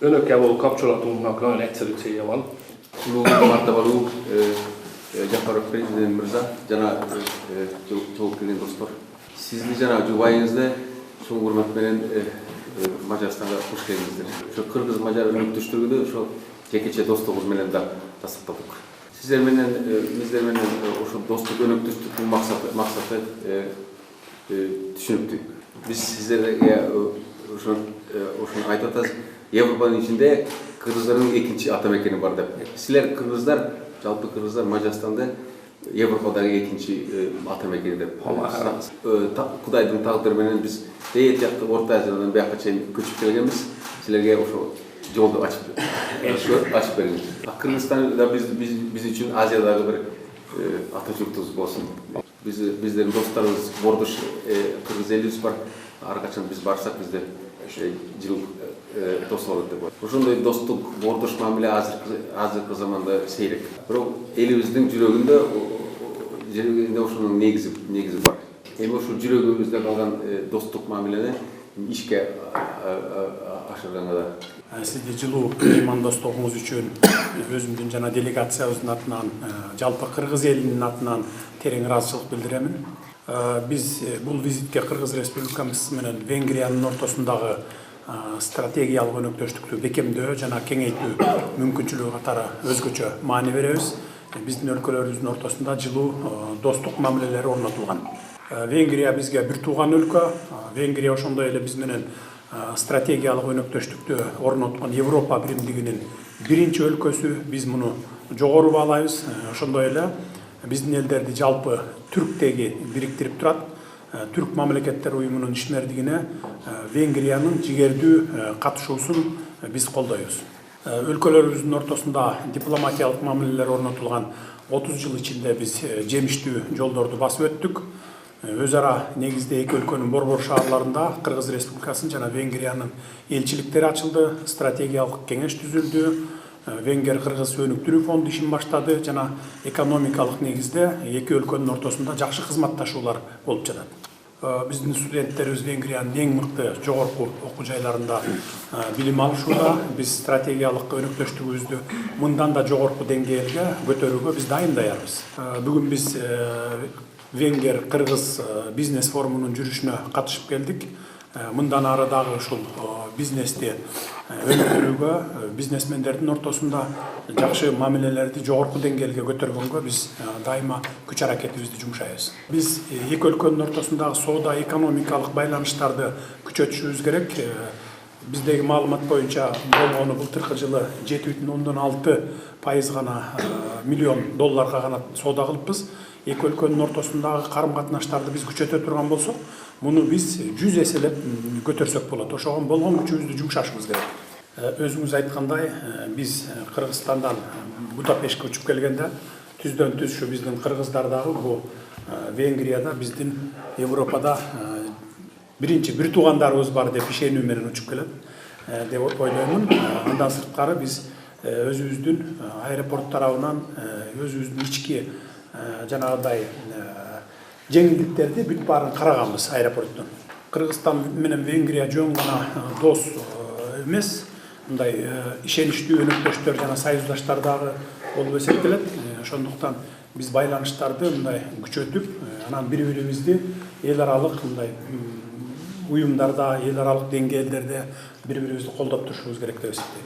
Önökkel való kapcsolatunknak nagyon egyszerű célja van. Martabalu, Jafarov Prezident Mirza, Jana çok kıymetli dostlar. Sizli Jana Jubayinizde son hürmetmenen Macaristan'a hoş geldinizdir. Şu Kırgız Macar örgütleştirgide şu kekeçe dostluğumuz menen da tasarladık. Sizler menen şu dostluk örgütleştirdik bu maksatı düşünüptük. Biz sizlere şunu aytataz. Avrupa'nın içinde Kırgızların ikinci atamekeni var da. Sizler Kırgızlar, çalpı Kırgızlar Macaristan'da Avrupa'daki ikinci atamekeni de. Kuday'ın takdirmenen biz deyet yaptık Orta Asya'dan bir akaçayın küçük gelgemiz. Sizlerge o yolda açıp verin. Kırgızistan'da biz için Asya'daki bir Atatürk'tüz olsun. Bizlerin dostlarımız Borduş Kırgız elimiz var. Arkaçan biz varsak bizde cilik dost olarak da var. Ошондой достук, бордош мамиле азыркы заманда сейрек. Бирок элибиздин жүрөгүндө ошонун негизи бар. Эми ошо жүрөгүбүздө калган достук мамилени ишке ашырганга да. Сизге жылуу меймандостугуңуз үчүн өзүмдүн жана делегациябыздын атынан, жалпы Кыргыз элинин атынан терең ыраазычылык билдиремин. Biz бул визитке Кыргыз Республикасы менен Венгриянын ортосундагы стратегиялык өнөктөштүктү бекемдөө жана кеңейтүү мүмкүнчүлүгү катары өзгөчө маани беребиз. Биздин өлкөлөрүбүздүн ортосунда жылуу достук мамилелер орнотулган. Венгрия бизге бир тууган өлкө. Венгрия ошондой эле биз менен стратегиялык өнөктөштүктү орноткон Европа биримдигинин биринчи өлкөсү. Биз муну жогору баалайбыз. Ошондой эле биздин элдерди жалпы Түрктеги бириктирип турат. Türk Mamleketler Uyumu'nun işmerdiğine Vengriyanın jigerdүү katışuusun biz koldoyuz. Өлкөлөрүбүздүн ортосунда дипломатиялык мамилелер орнотулган 30 жыл içinde biz жемиштүү жолдорду басып өттүк. Өз ара негизде эки өлкөнүн борбор шаарларында Кыргыз Республикасынын жана Венгриянын элчиликтери ачылды, стратегиялык кеңеш түзүлдү. Венгер-Кыргыз өнүктүрүү фонду ишин баштады жана экономикалык негизде эки өлкөнүн ортосунда жакшы кызматташуулар болуп жатат. Биздин студенттерибиз Венгриянын эң мыкты жогорку окуу жайларында билим алышууда. Биз стратегиялык өнөктөштүгүбүздү мындан да жогорку деңгээлге көтөрүүгө биз дайын даярбыз. Бүгүн биз Венгер-Кыргыз бизнес форумунун жүрүшүнө катышып келдик. Мындан ары дагы ушул бизнести өнүктүрүүгө, бизнесмендердин ортосунда жакшы мамилелерди жогорку деңгээлге көтөргөнгө биз дайыма күч аракетибизди жумшайбыз. Биз эки өлкөнүн ортосундагы соода экономикалык байланыштарды күчөтүшүбүз керек. Биздеги маалымат боюнча болгону былтыркы жылы 7,6% гана миллион долларга гана соода кылыппыз. Эки өлкөнүн ортосундагы карым-катнаштарды биз күчөтө турган болсок, муну биз 100 эселеп көтөрсөк болот. Ошого болгон күчүбүздү жумшашыбыз керек. Өзүңүз айткандай, биз Кыргызстандан Будапештке учуп келгенде түздөн түз ушу биздин кыргыздар дагы бул Венгрияда биздин Европада биринчи бир туугандарыбыз бар деп ишенүү менен учуп келет деп ойлоймун. Андан сырткары биз өзүбүздүн аэропорт тарабынан өзүбүздүн ички жанагыдай жеңилдиктерди бүт баарын караганбыз аэропорттон. Кыргызстан менен Венгрия жөн гана дос эмес, мындай ишеничтүү өнөктөштөр жана союздаштар дагы болуп эсептелет. Ошондуктан биз байланыштарды мындай күчөтүп, анан бири-бирибизди эл аралык мындай уюмдарда, эл аралык деңгээлдерде бири-бирибизди колдоп турушубуз керек деп эсептейм.